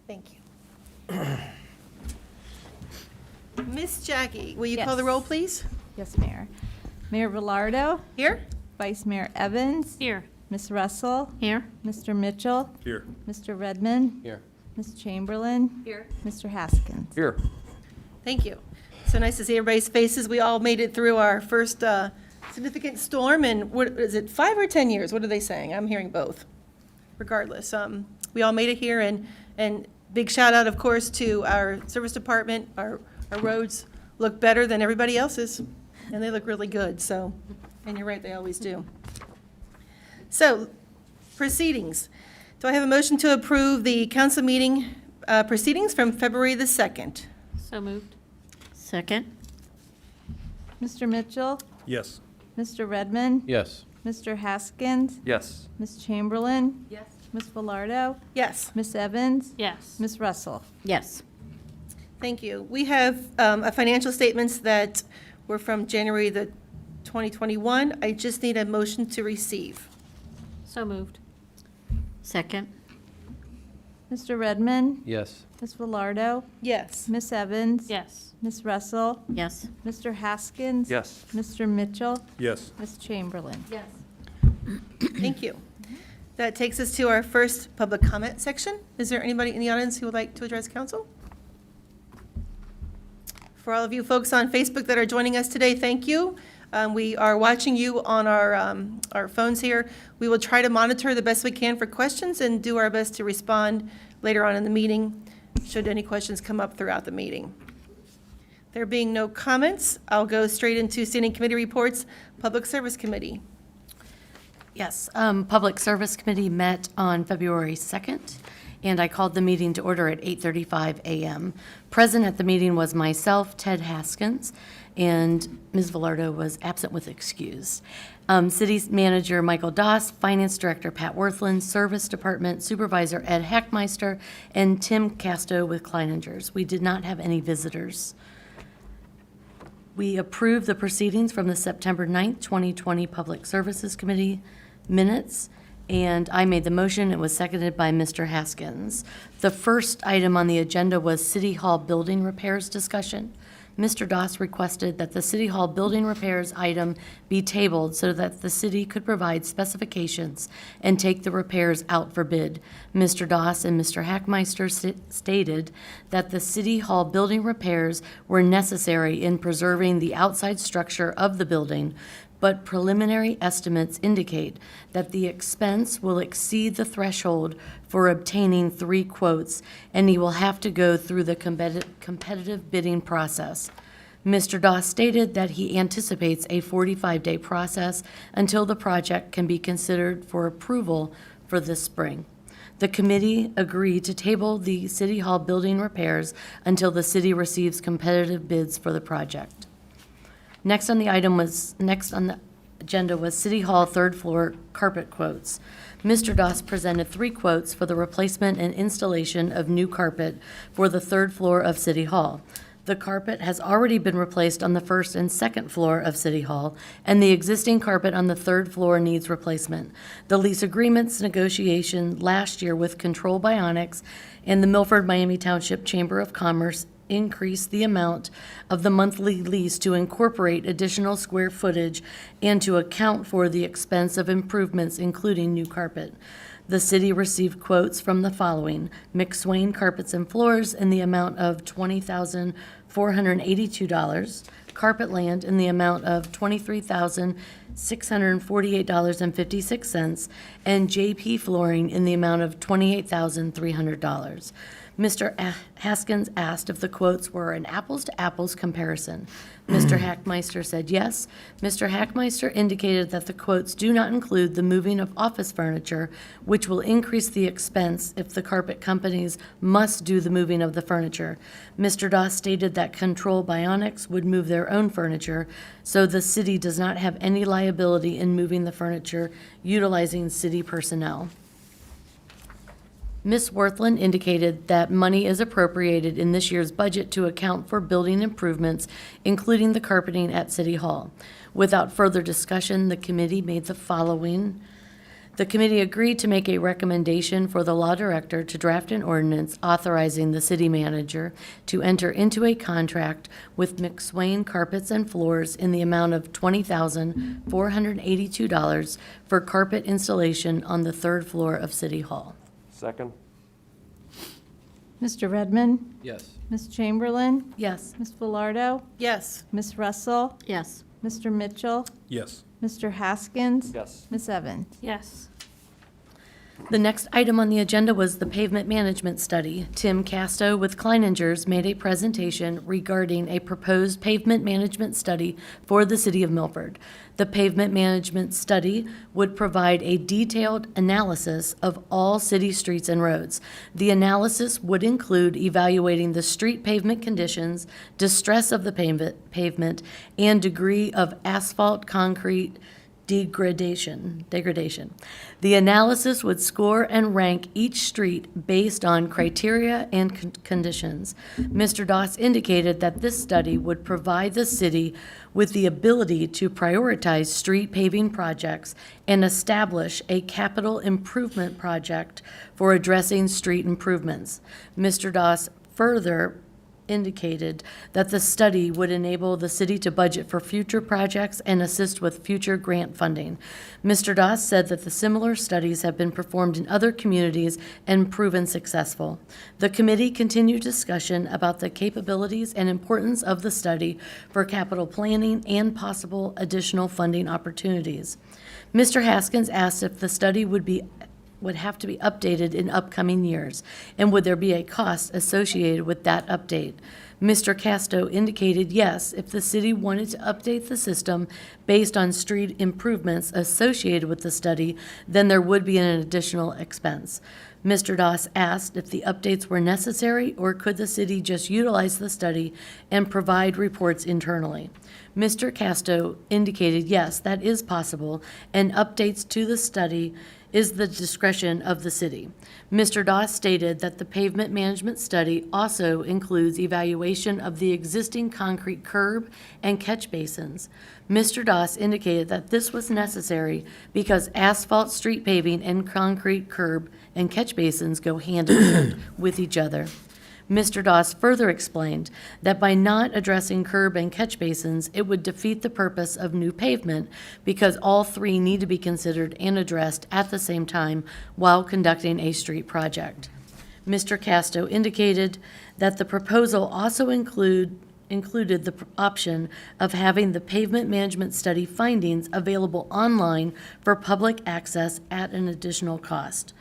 Thank you. Miss Jackie, will you call the Yes. roll, please? Yes, Mayor. Mayor Velardo, Here? Vice Mayor Evans, Here. Ms. Russell, Here. Mr. Mitchell, Here. Mr. Redmond, Here. Ms. Chamberlain, Here. Mr. Haskins. Here. Thank you. So nice to see everybody's faces. We all made it through our first significant storm in, what is it, 5 or 10 years? What are they saying? I'm hearing both. Regardless, we all made it here, and big shout out, of course, to our service department. Our roads look better than everybody else's, and they look really good, so, and you're right, they always do. So, proceedings. Do I have a motion to approve the council meeting proceedings from February the 2nd? So moved. Second. Mr. Mitchell, Yes. Mr. Redmond, Yes. Mr. Haskins, Yes. Ms. Chamberlain, Yes. Ms. Velardo, Yes, Ms. Evans, Yes. Ms. Russell. Yes. thank you. We have financial statements that were from January the 2021. I just need a motion to receive. So moved. Second. Mr. Redmond, Yes. Ms. Velardo, Yes, Ms. Evans, Yes. Ms. Russell, Yes. Mr. Haskins, Yes. Mr. Mitchell, Yes. Ms. Chamberlain. Yes. thank you. That takes us to our first public comment section. Is there anybody in the audience who would like to address council? For all of you folks on Facebook that are joining us today, thank you. We are watching you on our phones here. We will try to monitor the best we can for questions and do our best to respond later on in the meeting, should any questions come up throughout the meeting. There being no comments, I'll go straight into standing committee reports. Public Service Committee. Yes, Public Service Committee met on February 2nd, and I called the meeting to order at 8:35 a.m. Present at the meeting was myself, Ted Haskins, and Ms. Velardo was absent with excuse. City Manager Michael Doss, Finance Director Pat Worthland, Service Department Supervisor Ed Hackmeister, and Tim Casto with Kleiningers. We did not have any visitors. We approved the proceedings from the September 9th, 2020 Public Services Committee minutes, and I made the motion. It was seconded by Mr. Haskins. The first item on the agenda was City Hall building repairs discussion. Mr. Doss requested that the City Hall building repairs item be tabled so that the city could provide specifications and take the repairs out for bid. Mr. Doss and Mr. Hackmeister stated that the City Hall building repairs were necessary in preserving the outside structure of the building, but preliminary estimates indicate that the expense will exceed the threshold for obtaining 3 quotes, and he will have to go through the competitive bidding process. Mr. Doss stated that he anticipates a 45-day process until the project can be considered for approval for this spring. The committee agreed to table the City Hall building repairs until the city receives competitive bids for the project. Next on the agenda was City Hall third floor carpet quotes. Mr. Doss presented 3 quotes for the replacement and installation of new carpet for the third floor of City Hall. The carpet has already been replaced on the first and second floor of City Hall, and the existing carpet on the third floor needs replacement. The lease agreements negotiation last year with Control Bionics and the Milford Miami Township Chamber of Commerce increase the amount of the monthly lease to incorporate additional square footage and to account for the expense of improvements, including new carpet. The city received quotes from the following: McSwain Carpets and Floors in the amount of $20,482, Carpetland in the amount of $23,648.56, and JP Flooring in the amount of $28,300. Mr. Haskins asked if the quotes were an apples-to-apples comparison. Mr. Hackmeister said yes. Mr. Hackmeister indicated that the quotes do not include the moving of office furniture, which will increase the expense if the carpet companies must do the moving of the furniture. Mr. Doss stated that Control Bionics would move their own furniture, so the city does not have any liability in moving the furniture utilizing city personnel. Ms. Worthland indicated that money is appropriated in this year's budget to account for building improvements, including the carpeting at City Hall. Without further discussion, the committee made the following. The committee agreed to make a recommendation for the law director to draft an ordinance authorizing the city manager to enter into a contract with McSwain Carpets and Floors in the amount of $20,482 for carpet installation on the third floor of City Hall. Second. Mr. Redmond. Yes. Ms. Chamberlain. Yes. Ms. Velardo. Yes. Ms. Russell. Yes. Mr. Mitchell. Yes. Mr. Haskins. Yes. Ms. Evans. Yes. The next item on the agenda was the pavement management study. Tim Casto with Kleiningers made a presentation regarding a proposed pavement management study for the city of Milford. The pavement management study would provide a detailed analysis of all city streets and roads. The analysis would include evaluating the street pavement conditions, distress of the pavement, and degree of asphalt concrete degradation. The analysis would score and rank each street based on criteria and conditions. Mr. Doss indicated that this study would provide the city with the ability to prioritize street paving projects and establish a capital improvement project for addressing street improvements. Mr. Doss further indicated that the study would enable the city to budget for future projects and assist with future grant funding. Mr. Doss said that the similar studies have been performed in other communities and proven successful. The committee continued discussion about the capabilities and importance of the study for capital planning and possible additional funding opportunities. Mr. Haskins asked if the study would have to be updated in upcoming years, and would there be a cost associated with that update? Mr. Casto indicated yes, if the city wanted to update the system based on street improvements associated with the study, then there would be an additional expense. Mr. Doss asked if the updates were necessary, or could the city just utilize the study and provide reports internally? Mr. Casto indicated yes, that is possible, and updates to the study is the discretion of the city. Mr. Doss stated that the pavement management study also includes evaluation of the existing concrete curb and catch basins. Mr. Doss indicated that this was necessary because asphalt street paving and concrete curb and catch basins go hand in hand with each other. Mr. Doss further explained that by not addressing curb and catch basins, it would defeat the purpose of new pavement because all three need to be considered and addressed at the same time while conducting a street project. Mr. Casto indicated that the proposal also included the option of having the pavement management study findings available online for public access at an additional cost.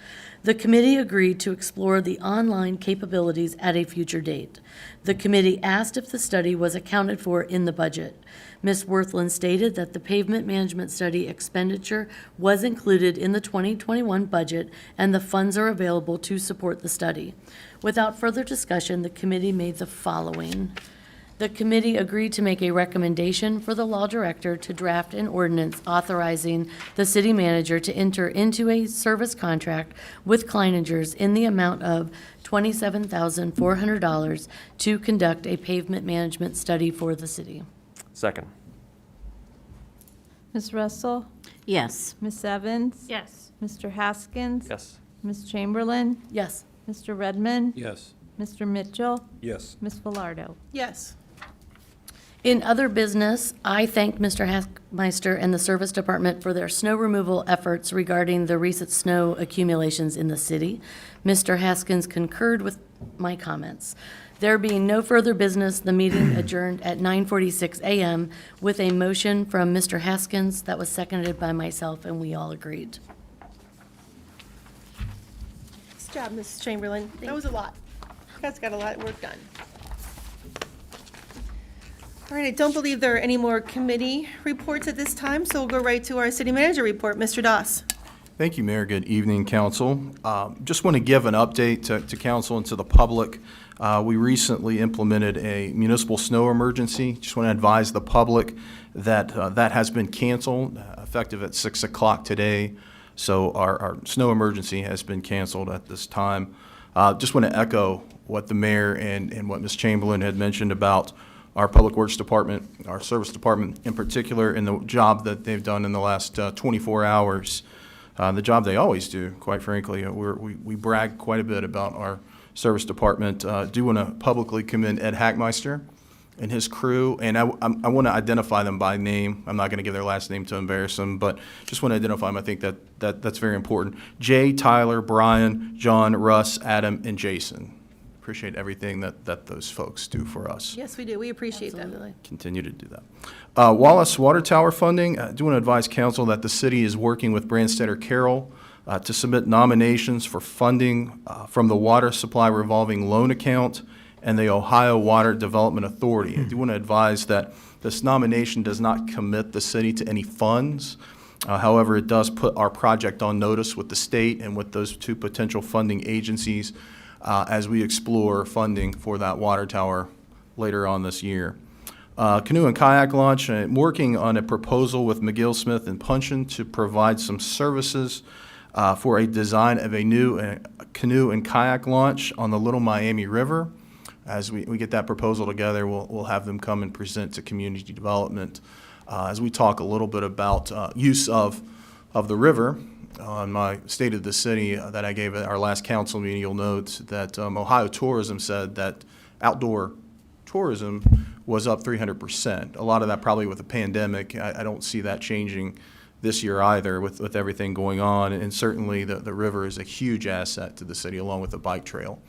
The committee agreed to explore the online capabilities at a future date. The committee asked if the study was accounted for in the budget. Ms. Worthland stated that the pavement management study expenditure was included in the 2021 budget and the funds are available to support the study. Without further discussion, the committee made the following. The committee agreed to make a recommendation for the law director to draft an ordinance authorizing the city manager to enter into a service contract with Kleiningers in the amount of $27,400 to conduct a pavement management study for the city. Second. Ms. Russell. Yes. Ms. Evans. Yes. Mr. Haskins. Yes. Ms. Chamberlain. Yes. Mr. Redmond. Yes. Mr. Mitchell. Yes. Ms. Velardo. Yes. In other business, I thank Mr. Hackmeister and the Service Department for their snow removal efforts regarding the recent snow accumulations in the city. Mr. Haskins concurred with my comments. There being no further business, the meeting adjourned at 9:46 a.m. with a motion from Mr. Haskins that was seconded by myself, and we all agreed. Nice job, Mrs. Chamberlain. That was a lot. You guys got a lot of work done. All right, I don't believe there are any more committee reports at this time, so we'll go right to our city manager report. Mr. Doss. Thank you, Mayor. Good evening, council. Just want to give an update to council and to the public. We recently implemented a municipal snow emergency. Just want to advise the public that that has been canceled, effective at 6 o'clock today. So our snow emergency has been canceled at this time. Just want to echo what the mayor and what Ms. Chamberlain had mentioned about our Public Works Department, our Service Department in particular, and the job that they've done in the last 24 hours the job they always do, quite frankly. We brag quite a bit about our service department. Do want to publicly commend Ed Hackmeister and his crew, and I want to identify them by name. I'm not going to give their last name to embarrass them, but just want to identify them. I think that's very important. Jay, Tyler, Brian, John, Russ, Adam, and Jason. Appreciate everything that those folks do for us. Yes, we do. We appreciate that. Absolutely. Continue to do that. Wallace Water Tower funding, I do want to advise council that the city is working with Branstetter Carroll to submit nominations for funding from the Water Supply Revolving Loan Account and the Ohio Water Development Authority. I do want to advise that this nomination does not commit the city to any funds. However, it does put our project on notice with the state and with those two potential funding agencies as we explore funding for that water tower later on this year. Canoe and Kayak launch, working on a proposal with McGill Smith and Punchin to provide some services for a design of a new canoe and kayak launch on the Little Miami River. As we get that proposal together, we'll have them come and present to community development. As we talk a little bit about use of the river, on my State of the City that I gave at our last council meeting, you'll note that Ohio Tourism said that outdoor tourism was up 300%. A lot of that probably with the pandemic. I don't see that changing this year either with everything going on. And certainly the river is a huge asset to the city along with the bike trail.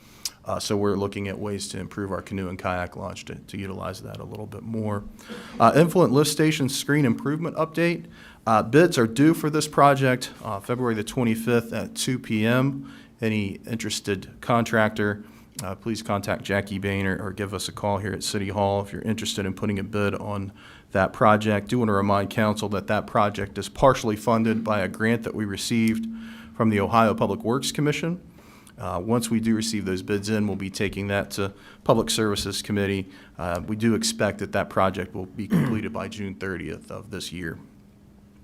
So we're looking at ways to improve our canoe and kayak launch to utilize that a little bit more. Influent Lift Station Screen Improvement Update. Bids are due for this project February the 25th at 2 p.m. Any interested contractor, please contact Jackie Bain or give us a call here at City Hall if you're interested in putting a bid on that project. Do want to remind council that project is partially funded by a grant that we received from the Ohio Public Works Commission. Once we do receive those bids in, we'll be taking that to Public Services Committee. We do expect that project will be completed by June 30th of this year.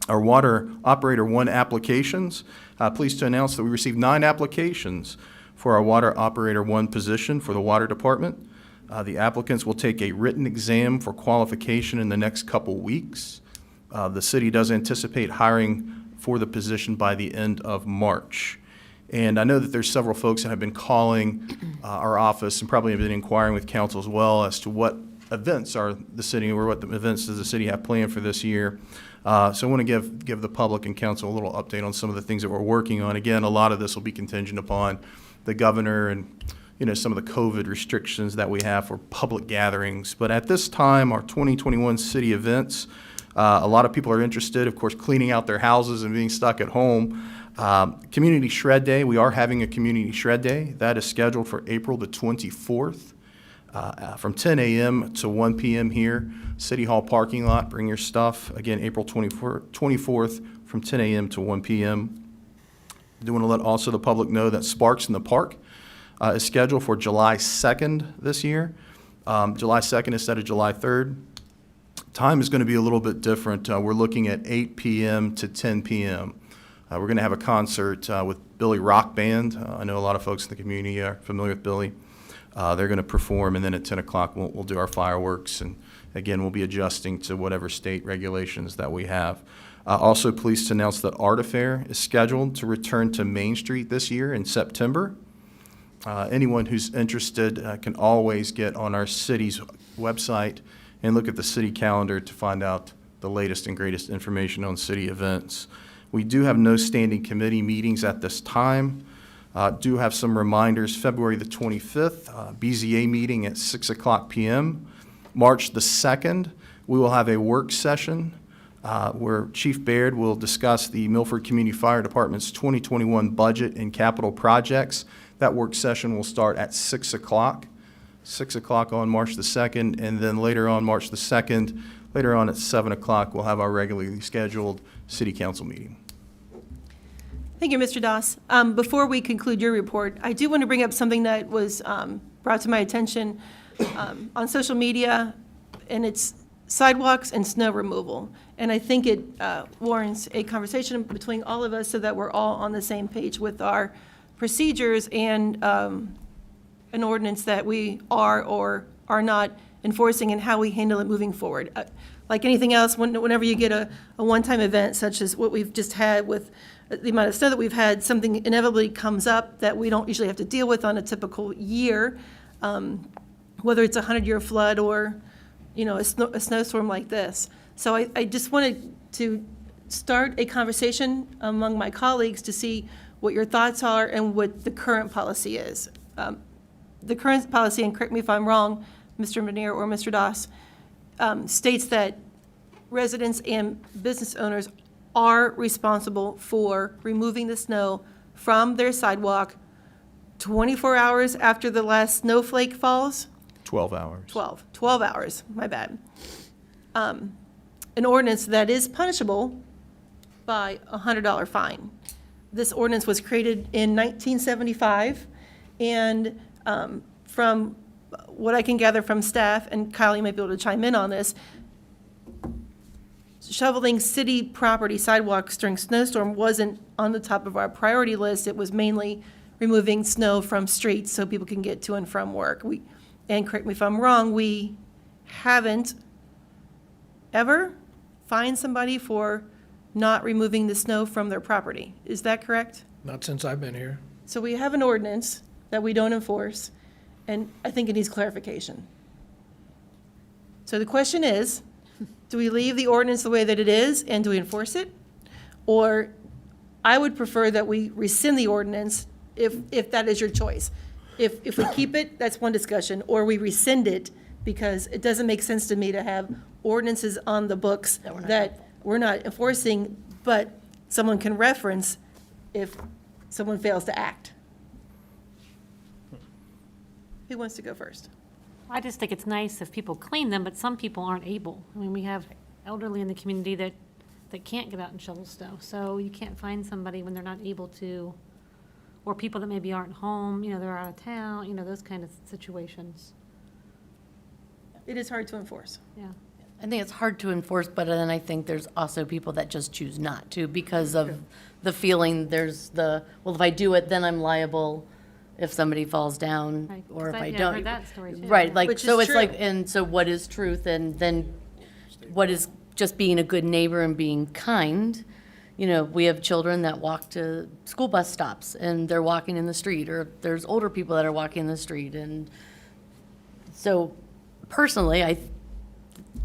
Our Water Operator 1 applications, pleased to announce that we received 9 applications for our Water Operator 1 position for the Water Department. The applicants will take a written exam for qualification in the next couple weeks. The city does anticipate hiring for the position by the end of March. And I know that there's several folks that have been calling our office and probably have been inquiring with council as well as to what events are the city, or what the events does the city have planned for this year. So I want to give the public and council a little update on some of the things that we're working on. Again, a lot of this will be contingent upon the governor and some of the COVID restrictions that we have for public gatherings. But at this time, our 2021 city events, a lot of people are interested, of course, cleaning out their houses and being stuck at home. Community Shred Day, we are having a Community Shred Day. That is scheduled for April the 24th from 10 a.m. to 1 p.m. here. City Hall parking lot, bring your stuff. Again, April 24th from 10 a.m. to 1 p.m. I do want to let also the public know that Sparks in the Park is scheduled for July 2nd this year. July 2nd instead of July 3rd. Time is going to be a little bit different. We're looking at 8 p.m. to 10 p.m. We're going to have a concert with Billy Rock Band. I know a lot of folks in the community are familiar with Billy. They're going to perform, and then at 10 o'clock we'll do our fireworks. And again, we'll be adjusting to whatever state regulations that we have. Also pleased to announce that Art Affair is scheduled to return to Main Street this year in September. Anyone who's interested can always get on our city's website and look at the city calendar to find out the latest and greatest information on city events. We do have no standing committee meetings at this time. Do have some reminders. February the 25th, BZA meeting at 6 o'clock p.m. March the 2nd, we will have a work session where Chief Baird will discuss the Milford Community Fire Department's 2021 budget and capital projects. That work session will start at 6 o'clock. 6 o'clock on March the 2nd, and then later on March the 2nd, later on at 7 o'clock, we'll have our regularly scheduled city council meeting. Thank you, Mr. Doss. Before we conclude your report, I do want to bring up something that was brought to my attention on social media, and it's sidewalks and snow removal. And I think it warrants a conversation between all of us so that we're all on the same page with our procedures and an ordinance that we are or are not enforcing and how we handle it moving forward. Like anything else, whenever you get a one-time event such as what we've just had with the amount of snow that we've had, something inevitably comes up that we don't usually have to deal with on a typical year, whether it's a 100-year flood or, a snowstorm like this. So I just wanted to start a conversation among my colleagues to see what your thoughts are and what the current policy is. The current policy, and correct me if I'm wrong, Mr. Manier or Mr. Doss, states that residents and business owners are responsible for removing the snow from their sidewalk 24 hours after the last snowflake falls. 12 hours. 12 hours, my bad. An ordinance that is punishable by a $100 fine. This ordinance was created in 1975, and from what I can gather from staff, and Kyle, you might be able to chime in on this, shoveling city property sidewalks during snowstorm wasn't on the top of our priority list. It was mainly removing snow from streets so people can get to and from work. And correct me if I'm wrong, we haven't ever fined somebody for not removing the snow from their property. Is that correct? Not since I've been here. So we have an ordinance that we don't enforce, and I think it needs clarification. So the question is, do we leave the ordinance the way that it is and do we enforce it? Or I would prefer that we rescind the ordinance if that is your choice. If we keep it, that's one discussion, or we rescind it because it doesn't make sense to me to have ordinances on the books that we're not enforcing, but someone can reference if someone fails to act. Who wants to go first? I just think it's nice if people clean them, but some people aren't able. I mean, we have elderly in the community that can't get out and shovel snow, so you can't find somebody when they're not able to, or people that maybe aren't home, they're out of town, those kind of situations. It is hard to enforce. Yeah. I think it's hard to enforce, but then I think there's also people that just choose not to because of the feeling well, if I do it, then I'm liable if somebody falls down, Right, or 'cause if I I've don't. heard that story too. Right, like, Which so is it's like, true. and so what is truth, and then what is just being a good neighbor and being kind? We have children that walk to school bus stops, and they're walking in the street, or there's older people that are walking in the street, and so personally, I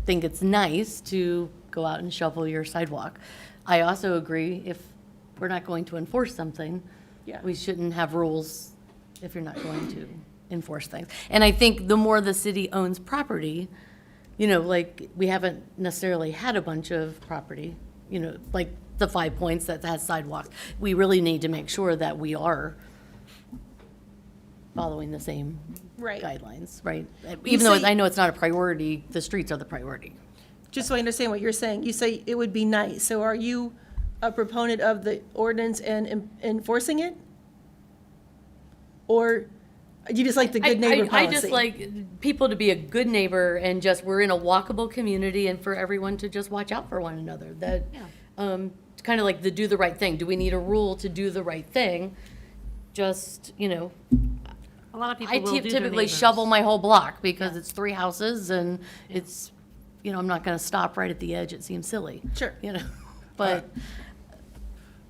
think it's nice to go out and shovel your sidewalk. I also agree, if we're not going to enforce something, Yeah. we shouldn't have rules if you're not going to enforce things. And I think the more the city owns property, like, we haven't necessarily had a bunch of property, like the 5 Points that has sidewalks. We really need to make sure that we are following the same Right. guidelines, right? Even though I know it's not a priority, the streets are the priority. Just so I understand what you're saying, you say it would be nice. So are you a proponent of the ordinance and enforcing it? Or you just like the good neighbor policy? I just like people to be a good neighbor, and just, we're in a walkable community, and for everyone to just watch out for one another. That, kind of like the do the right thing. Do we need a rule to do the right thing? Just, A lot of people I will do their typically neighbors. shovel my whole block because it's 3 houses, and it's, I'm not going to stop right at the edge. It seems silly. Sure. But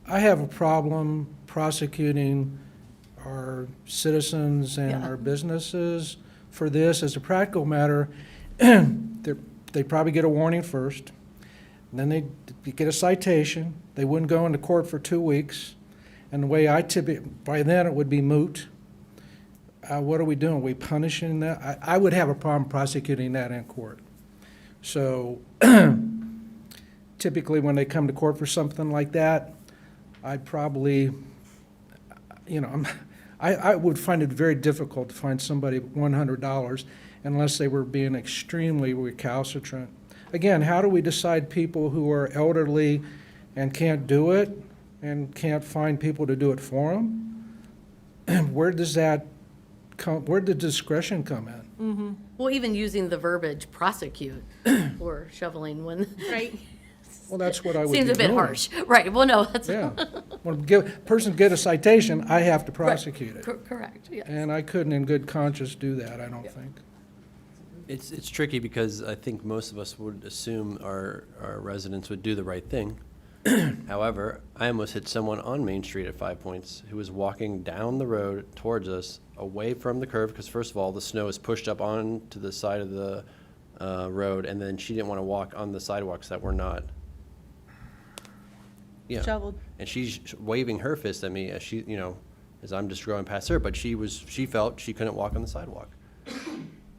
I have a problem prosecuting our citizens and Yeah. our businesses for this. As a practical matter, they probably get a warning first, then they get a citation. They wouldn't go into court for 2 weeks. And the way by then it would be moot. What are we doing? Are we punishing that? I would have a problem prosecuting that in court. So typically when they come to court for something like that, I'd probably, I would find it very difficult to find somebody $100 unless they were being extremely recalcitrant. Again, how do we decide people who are elderly and can't do it and can't find people to do it for them? Where does that come, where did discretion come in? well, even using the verbiage prosecute or shoveling when Right? Well, that's what I would be seems a bit doing. harsh. Right. Well, no, that's Yeah. When a person get a citation, I have to prosecute it. correct. Yeah. And I couldn't in good conscience do that, I don't think. It's tricky because I think most of us would assume our residents would do the right thing. However, I almost hit someone on Main Street at 5 Points who was walking down the road towards us, away from the curve, because first of all, the snow is pushed up onto the side of the road, and then she didn't want to walk on the sidewalks that were not. Yeah. Shoveled. And she's waving her fist at me as she, as I'm just going past her, but she felt she couldn't walk on the sidewalk.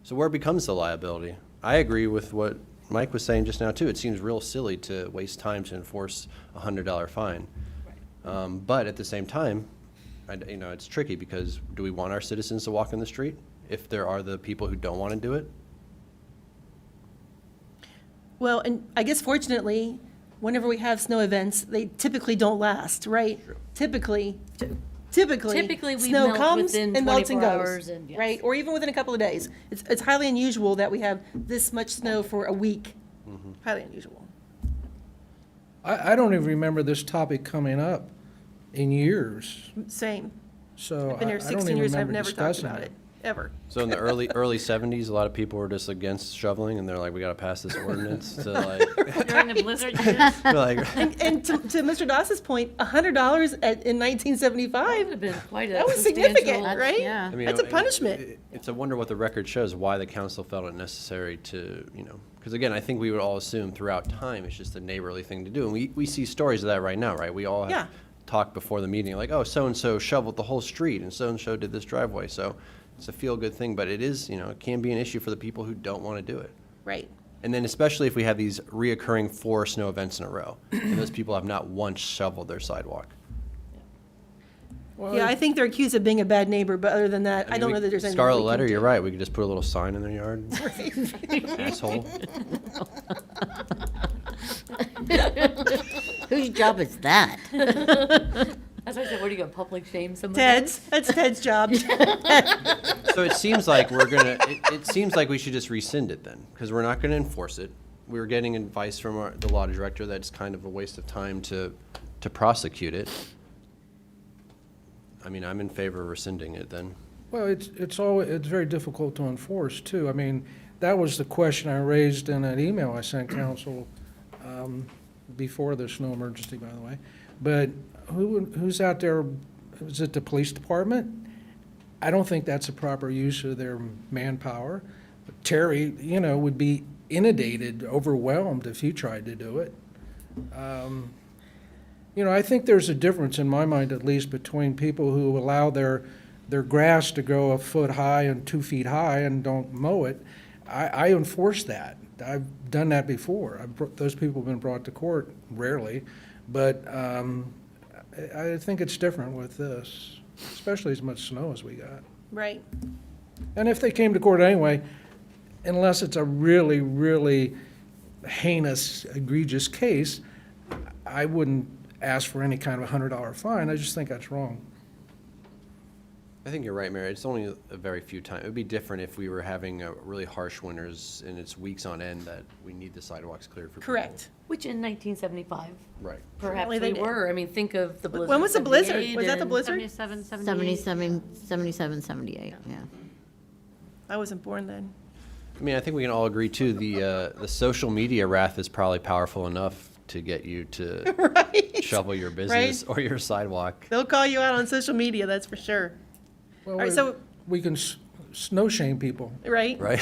So where becomes the liability? I agree with what Mike was saying just now too. It seems real silly to waste time to enforce a $100 fine. But at the same time, it's tricky because do we want our citizens to walk in the street if there are the people who don't want to do it? Well, and I guess fortunately, whenever we have snow events, they typically don't last, right? Typically, Typically, we snow melt comes within and melts and 24 goes, hours and yes. right? Or even within a couple of days. It's highly unusual that we have this much snow for a week. Highly unusual. I don't even remember this topic coming up in years, Same. so I've been I here don't 16 even years and I've remember never talked discussing about it, ever. So in the early 70s, a lot of people were just against shoveling, and they're like, we got to pass this ordinance to like, During the blizzard years. they're like, And to Mr. Doss's point, $100 in 1975, Would have been quite a that was significant, substantial- right? Yeah. I mean, That's a punishment. It's a wonder what the record shows, why the council felt it necessary to, because again, I think we would all assume throughout time it's just a neighborly thing to do. And we see stories of that right now, right? We all Yeah. have talked before the meeting, like, oh, so-and-so shoveled the whole street and so-and-so did this driveway. So it's a feel-good thing, but it is, it can be an issue for the people who don't want to do it. Right. And then especially if we have these reoccurring 4 snow events in a row, and those people have not once shoveled their sidewalk. Well, Yeah, I think they're accused of being a bad neighbor, but other than that, I don't mean, know that there's anything. Scarlet we can letter, do. you're right. We could just put a little sign in their yard. Asshole. Whose job is that? As I said, what are you going to public shame somebody? Ted's, that's Ted's job. So it seems like it seems like we should just rescind it then, because we're not gonna enforce it. We were getting advice from the law director that it's kind of a waste of time to prosecute it. I mean, I'm in favor of rescinding it then. Well, it's very difficult to enforce, too. I mean, that was the question I raised in an email I sent council before the snow emergency, by the way. But who's out there? Is it the police department? I don't think that's a proper use of their manpower. Terry, would be inundated, overwhelmed if he tried to do it. I think there's a difference, in my mind at least, between people who allow their grass to grow a foot high and 2 feet high and don't mow it. I enforce that. I've done that before. Those people have been brought to court, rarely, but I think it's different with this, especially as much snow as we got. Right. And if they came to court anyway, unless it's a really, really heinous, egregious case, I wouldn't ask for any kind of $100 fine. I just think that's wrong. I think you're right, Mary. It's only a very few times. It would be different if we were having really harsh winters and it's weeks on end that we need the sidewalks cleared for people. Correct. Which in 1975, Right. perhaps Apparently they we did. were. I mean, think of the blizzard. When was the blizzard? 78 Was that the and- blizzard? 77, 78. 77, 78, yeah. I wasn't born then. I mean, I think we can all agree too, the social media wrath is probably powerful enough to get you to Right. shovel your business or your sidewalk. They'll call you out on social media, that's for sure. Well, All right, so, we can snow shame people. right? Right?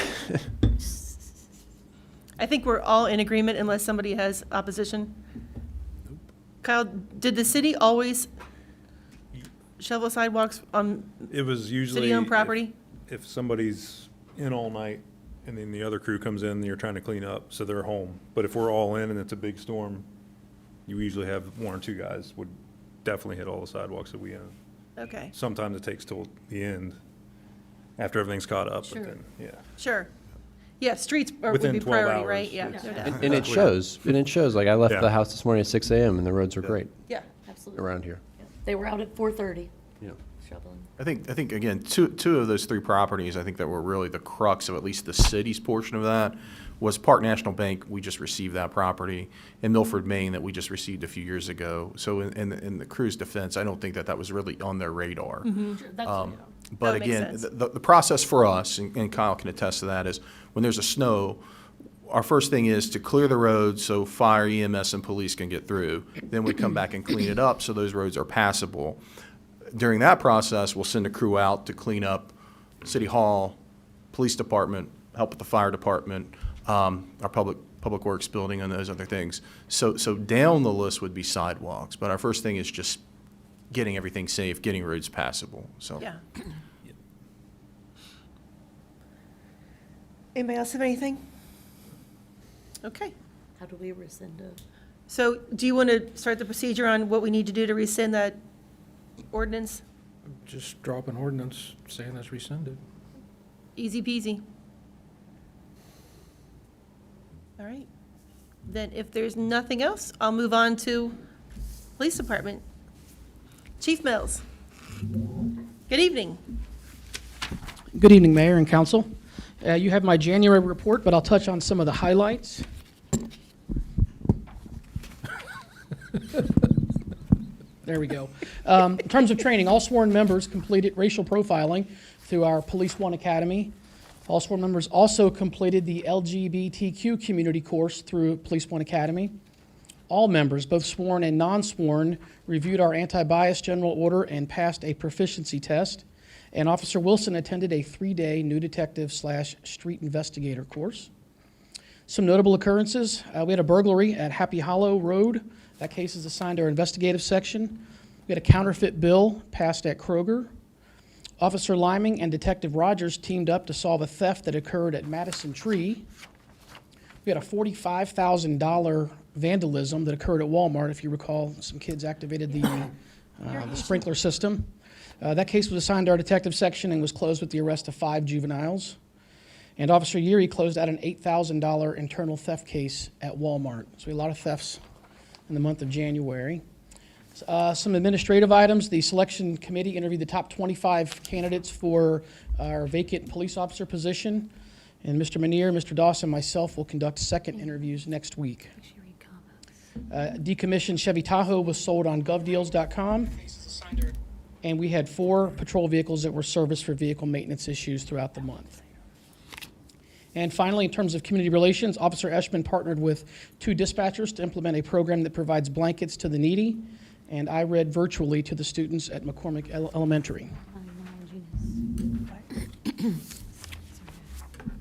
I think we're all in agreement unless somebody has opposition. Kyle, did the city always shovel sidewalks on It was usually. city-owned if- property? If somebody's in all night and then the other crew comes in, you're trying to clean up, so they're home. But if we're all in and it's a big storm, you usually have 1 or 2 guys would definitely hit all the sidewalks that we own. Okay, Sometimes it takes till the end, after everything's caught up, Sure. but then, yeah. sure. Yeah, streets would Within be 12 priority, hours, right? Yeah, yes. no doubt. And it shows. And it shows. Like I left Yeah. the house this morning at 6 a.m. and the roads were great Yeah, Absolutely. around here. They were out at 4:30 Yeah. shoveling. I think again, two of those 3 properties, I think that were really the crux of at least the city's portion of that, was Park National Bank. We just received that property, and Milford, Maine, that we just received a few years ago. So in the crew's defense, I don't think that was really on their radar. Sure, that's, But That makes again, sense. the process for us, and Kyle can attest to that, is when there's a snow, our first thing is to clear the roads so fire, EMS, and police can get through. Then we come back and clean it up so those roads are passable. During that process, we'll send a crew out to clean up City Hall, Police Department, help with the fire department, our Public Works building, and those other things. So down the list would be sidewalks, but our first thing is just getting everything safe, getting roads passable, so. Yeah. Anybody else have anything? Okay. How do we rescind it? So do you want to start the procedure on what we need to do to rescind that ordinance? Just drop an ordinance saying that's rescinded. Easy peasy. All right. Then if there's nothing else, I'll move on to Police Department. Chief Mills. Good evening. Good evening, Mayor and Council. You have my January report, but I'll touch on some of the highlights. There we go. In terms of training, all sworn members completed racial profiling through our Police One Academy. All sworn members also completed the LGBTQ community course through Police One Academy. All members, both sworn and non-sworn, reviewed our anti-bias general order and passed a proficiency test. And Officer Wilson attended a 3-day new detective / street investigator course. Some notable occurrences. We had a burglary at Happy Hollow Road. That case is assigned to our investigative section. We had a counterfeit bill passed at Kroger. Officer Liming and Detective Rogers teamed up to solve a theft that occurred at Madison Tree. We had a $45,000 vandalism that occurred at Walmart. If you recall, some kids activated the sprinkler system. That case was assigned to our detective section and was closed with the arrest of 5 juveniles. And Officer Yeary closed out an $8,000 internal theft case at Walmart. So we had a lot of thefts in the month of January. Some administrative items. The selection committee interviewed the top 25 candidates for our vacant police officer position. And Mr. Manier, Mr. Dawson, and myself will conduct second interviews next week. Decommissioned Chevy Tahoe was sold on govdeals.com. And we had 4 patrol vehicles that were serviced for vehicle maintenance issues throughout the month. And finally, in terms of community relations, Officer Eshman partnered with 2 dispatchers to implement a program that provides blankets to the needy, and I read virtually to the students at McCormick Elementary.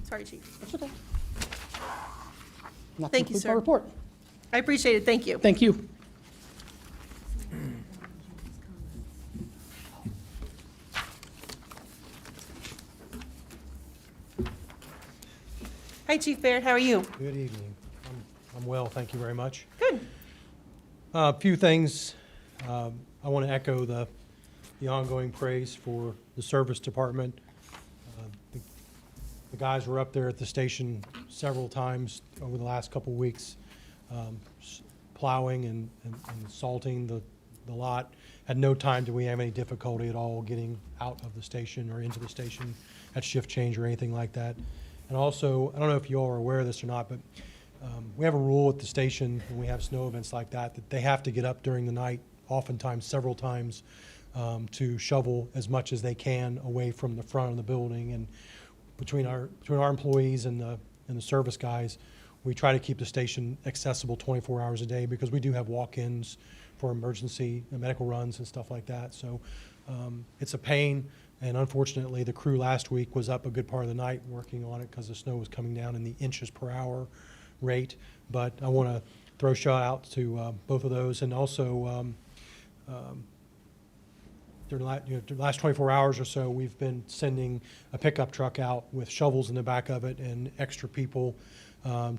Sorry, Chief. That's okay. That Thank you, concludes my sir. report. I appreciate it. Thank you. Thank you. Hi, Chief Baird. How are you? Good evening. I'm well, thank you very much. Good. A few things. I want to echo the ongoing praise for the service department. The guys were up there at the station several times over the last couple of weeks, plowing and salting the lot. At no time did we have any difficulty at all getting out of the station or into the station at shift change or anything like that. And also, I don't know if you all are aware of this or not, but we have a rule at the station when we have snow events like that they have to get up during the night, oftentimes several times, to shovel as much as they can away from the front of the building. And between our employees and the service guys, we try to keep the station accessible 24 hours a day because we do have walk-ins for emergency and medical runs and stuff like that. So it's a pain. And unfortunately, the crew last week was up a good part of the night working on it because the snow was coming down in the inches per hour rate. But I want to throw a shout out to both of those. And also, during the last 24 hours or so, we've been sending a pickup truck out with shovels in the back of it and extra people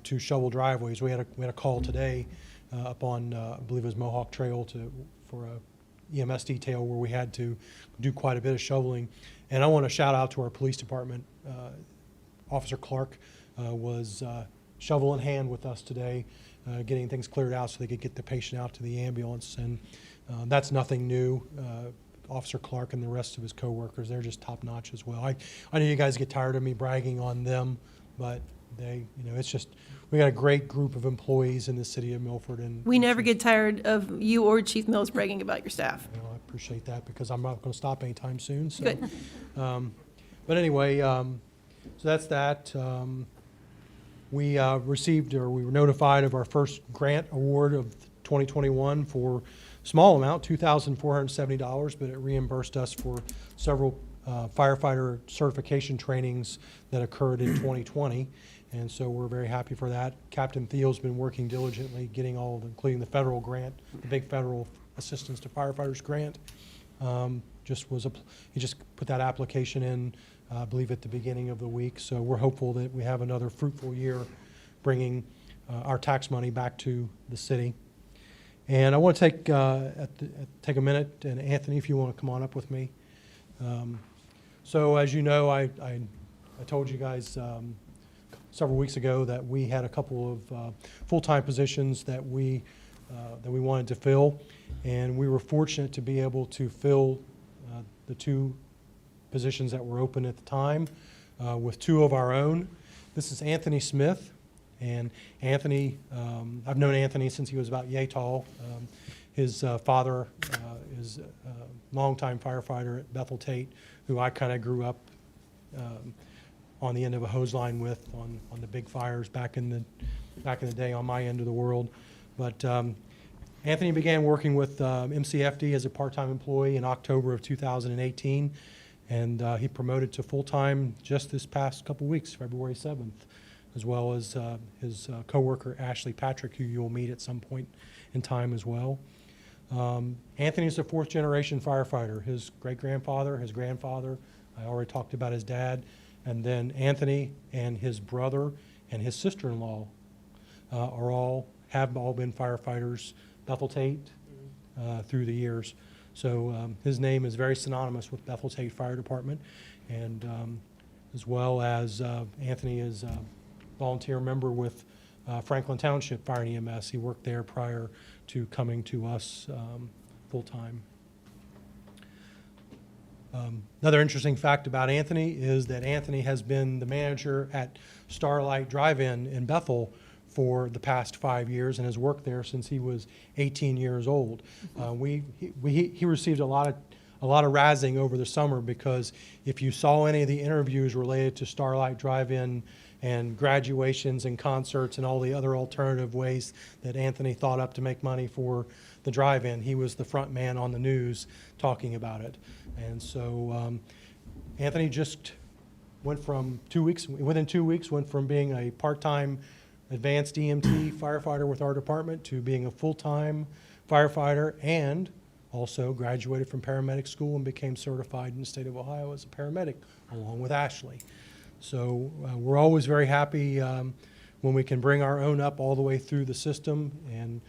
to shovel driveways. We had a call today up on, I believe it was Mohawk Trail for a EMS detail where we had to do quite a bit of shoveling. And I want to shout out to our police department. Officer Clark was shovel in hand with us today, getting things cleared out so they could get the patient out to the ambulance. And that's nothing new. Officer Clark and the rest of his coworkers, they're just top notch as well. I know you guys get tired of me bragging on them, but it's just, we got a great group of employees in the city of Milford. And We never get tired of you or Chief Mills bragging about your staff. I appreciate that because I'm not going to stop anytime soon. So. Good. But anyway, so that's that. we received, or we were notified of our first grant award of 2021 for small amount, $2,470, but it reimbursed us for several firefighter certification trainings that occurred in 2020. And so we're very happy for that. Captain Thiel's been working diligently getting all of, including the federal grant, the big federal Assistance to Firefighters grant. He just put that application in, I believe, at the beginning of the week. So we're hopeful that we have another fruitful year bringing our tax money back to the city. And I want to take a minute, and Anthony, if you want to come on up with me. So as you know, I told you guys several weeks ago that we had a couple of full-time positions that we wanted to fill, and we were fortunate to be able to fill the two positions that were open at the time with two of our own. This is Anthony Smith, and Anthony, I've known Anthony since he was about yay tall. His father is a longtime firefighter at Bethel Tate, who I kind of grew up on the end of a hose line with on the big fires back in the day on my end of the world. But Anthony began working with MCFD as a part-time employee in October of 2018, and he promoted to full-time just this past couple weeks, February 7th, as well as his coworker Ashley Patrick, who you'll meet at some point in time as well. Anthony is a fourth-generation firefighter. His great-grandfather, his grandfather, I already talked about his dad, and then Anthony and his brother and his sister-in-law have all been firefighters, Bethel Tate, through the years. So his name is very synonymous with Bethel Tate Fire Department, and as well as Anthony is a volunteer member with Franklin Township Fire and EMS. He worked there prior to coming to us full-time. Another interesting fact about Anthony is that Anthony has been the manager at Starlight Drive-In in Bethel for the past 5 years and has worked there since he was 18 years old. He received a lot of razzing over the summer because if you saw any of the interviews related to Starlight Drive-In and graduations and concerts and all the other alternative ways that Anthony thought up to make money for the drive-in, he was the front man on the news talking about it. And so Anthony just went from within 2 weeks, went from being a part-time advanced EMT firefighter with our department to being a full-time firefighter, and also graduated from paramedic school and became certified in the state of Ohio as a paramedic, along with Ashley. So we're always very happy when we can bring our own up all the way through the system. And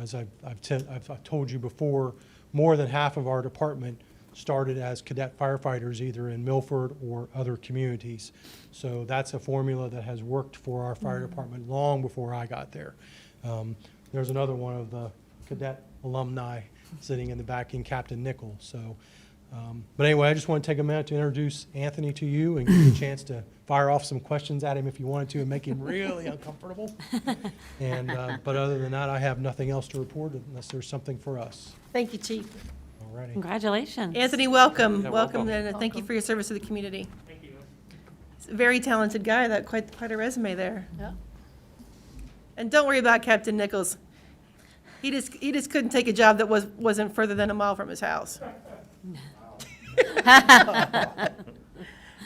as I've told you before, more than half of our department started as cadet firefighters either in Milford or other communities. So that's a formula that has worked for our fire department long before I got there. There's another one of the cadet alumni sitting in the back in Captain Nickel. So, but anyway, I just want to take a minute to introduce Anthony to you and give you a chance to fire off some questions at him if you wanted to and make him really uncomfortable. And but other than that, I have nothing else to report unless there's something for us. Thank you, Chief. All righty. Congratulations. Anthony, welcome. Yeah, Welcome, welcome. and thank you for your service to the community. Thank you. He's a very talented guy, that quite a resume there. Yeah. And don't worry about Captain Nichols. He just couldn't take a job that wasn't further than a mile from his house.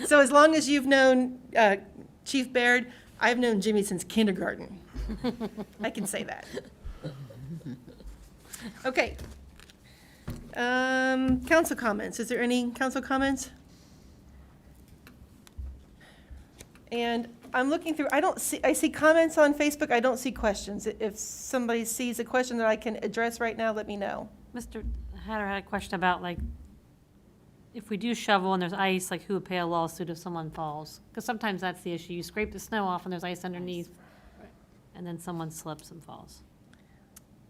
So as long as you've known Chief Baird, I've known Jimmy since kindergarten. I can say that. Okay. Council comments. Is there any council comments? And I'm looking through, I see comments on Facebook, I don't see questions. If somebody sees a question that I can address right now, let me know. Mr. Hatter had a question about, like, if we do shovel and there's ice, like, who would pay a lawsuit if someone falls? Because sometimes that's the issue. You scrape the snow off and there's ice underneath, and then someone slips and falls.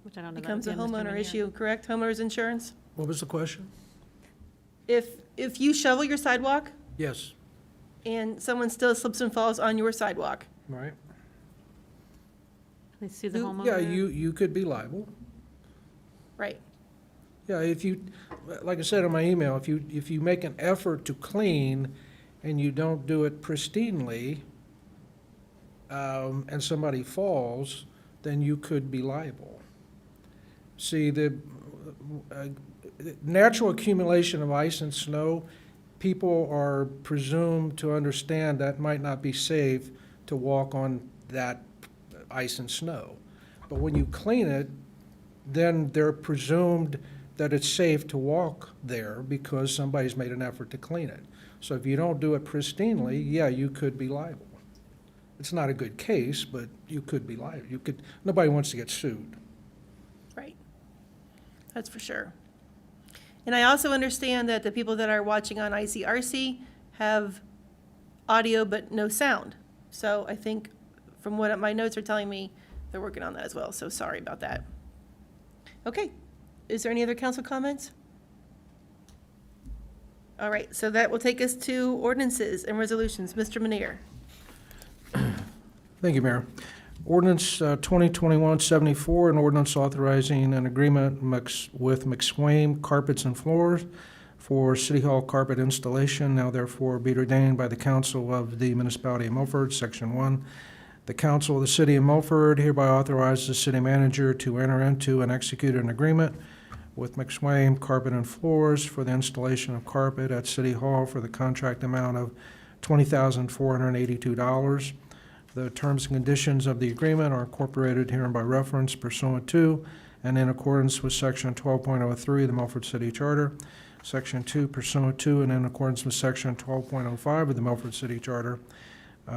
Which I don't know. Becomes a homeowner issue, correct? Homeowners insurance? What was the question? If you shovel your sidewalk Yes. and someone still slips and falls on your sidewalk, All right. They sue the homeowner? Yeah, you could be liable. right? Yeah, if you, like I said in my email, if you make an effort to clean and you don't do it pristinely, and somebody falls, then you could be liable. See, the natural accumulation of ice and snow, people are presumed to understand that might not be safe to walk on that ice and snow. But when you clean it, then they're presumed that it's safe to walk there because somebody's made an effort to clean it. So if you don't do it pristinely, yeah, you could be liable. It's not a good case, but you could be liable. Nobody wants to get sued. Right. That's for sure. And I also understand that the people that are watching on ICRC have audio but no sound. So I think from what my notes are telling me, they're working on that as well. So sorry about that. Okay. Is there any other council comments? All right, so that will take us to ordinances and resolutions. Mr. Manier. Thank you, Mayor. Ordinance 2021-74, an ordinance authorizing an agreement with McSwain Carpets and Floors for City Hall carpet installation. Now therefore be ordained by the Council of the Municipality of Milford, Section 1. The Council of the City of Milford hereby authorizes the city manager to enter into and execute an agreement with McSwain Carpet and Floors for the installation of carpet at City Hall for the contract amount of $20,482. The terms and conditions of the agreement are incorporated herein by reference pursuant to and in accordance with Section 12.03 of the Milford City Charter, Section 2 pursuant to and in accordance with Section 12.05 of the Milford City Charter.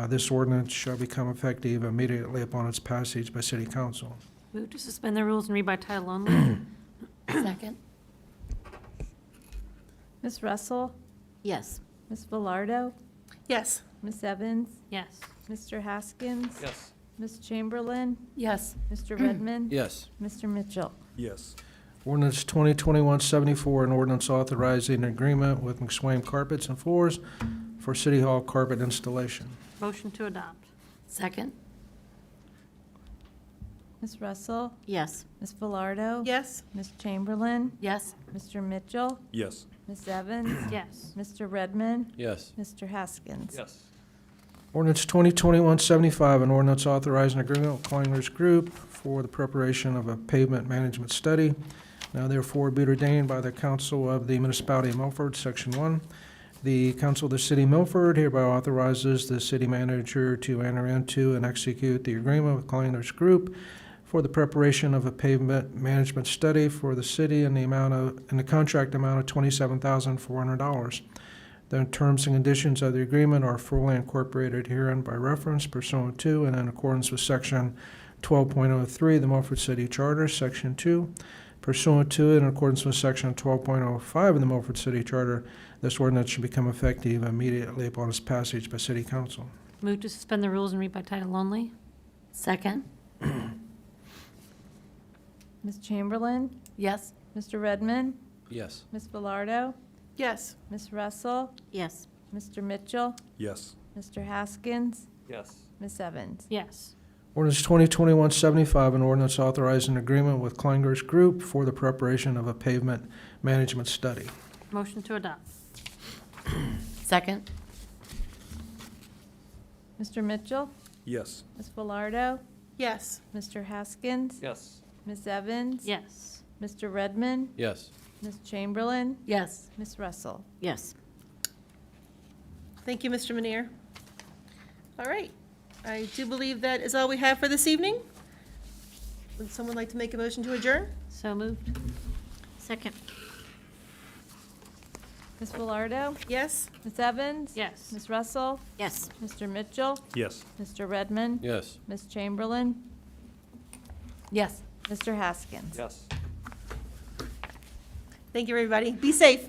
This ordinance shall become effective immediately upon its passage by City Council. Move to suspend the rules and read by title only. Second? Ms. Russell? Yes. Ms. Velardo? Yes. Ms. Evans? Yes. Mr. Haskins? Yes. Ms. Chamberlain? Yes. Mr. Redmond? Yes. Mr. Mitchell? Yes. Ordinance 2021-74, an ordinance authorizing an agreement with McSwain Carpets and Floors for City Hall carpet installation. Motion to adopt. Second? Ms. Russell? Yes. Ms. Velardo? Yes. Ms. Chamberlain? Yes. Mr. Mitchell? Yes. Ms. Evans? Yes. Mr. Redmond? Yes. Mr. Haskins? Yes. Ordinance 2021-75, an ordinance authorizing an agreement with Kleiners Group for the preparation of a pavement management study. Now therefore be ordained by the Council of the Municipality of Milford, Section 1. The Council of the City of Milford hereby authorizes the city manager to enter into and execute the agreement with Kleiners Group for the preparation of a pavement management study for the city in the contract amount of $27,400. The terms and conditions of the agreement are fully incorporated herein by reference pursuant to and in accordance with Section 12.03 of the Milford City Charter, Section 2. Pursuant to and in accordance with Section 12.05 of the Milford City Charter, this ordinance should become effective immediately upon its passage by City Council. Move to suspend the rules and read by title only. Second? Ms. Chamberlain? Yes. Mr. Redmond? Yes. Ms. Velardo? Yes. Ms. Russell? Yes. Mr. Mitchell? Yes. Mr. Haskins? Yes. Ms. Evans? Yes. Ordinance 2021-75, an ordinance authorizing an agreement with Kleiners Group for the preparation of a pavement management study. Motion to adopt. Second? Mr. Mitchell? Yes. Ms. Velardo? Yes. Mr. Haskins? Yes. Ms. Evans? Yes. Mr. Redmond? Yes. Ms. Chamberlain? Yes. Ms. Russell? Yes. Thank you, Mr. Manier. All right. I do believe that is all we have for this evening. Would someone like to make a motion to adjourn? So moved. Second? Ms. Velardo? Yes? Ms. Evans? Yes. Ms. Russell? Yes. Mr. Mitchell? Yes. Mr. Redmond? Yes. Ms. Chamberlain? Yes. Mr. Haskins? Yes. Thank you, everybody. Be safe.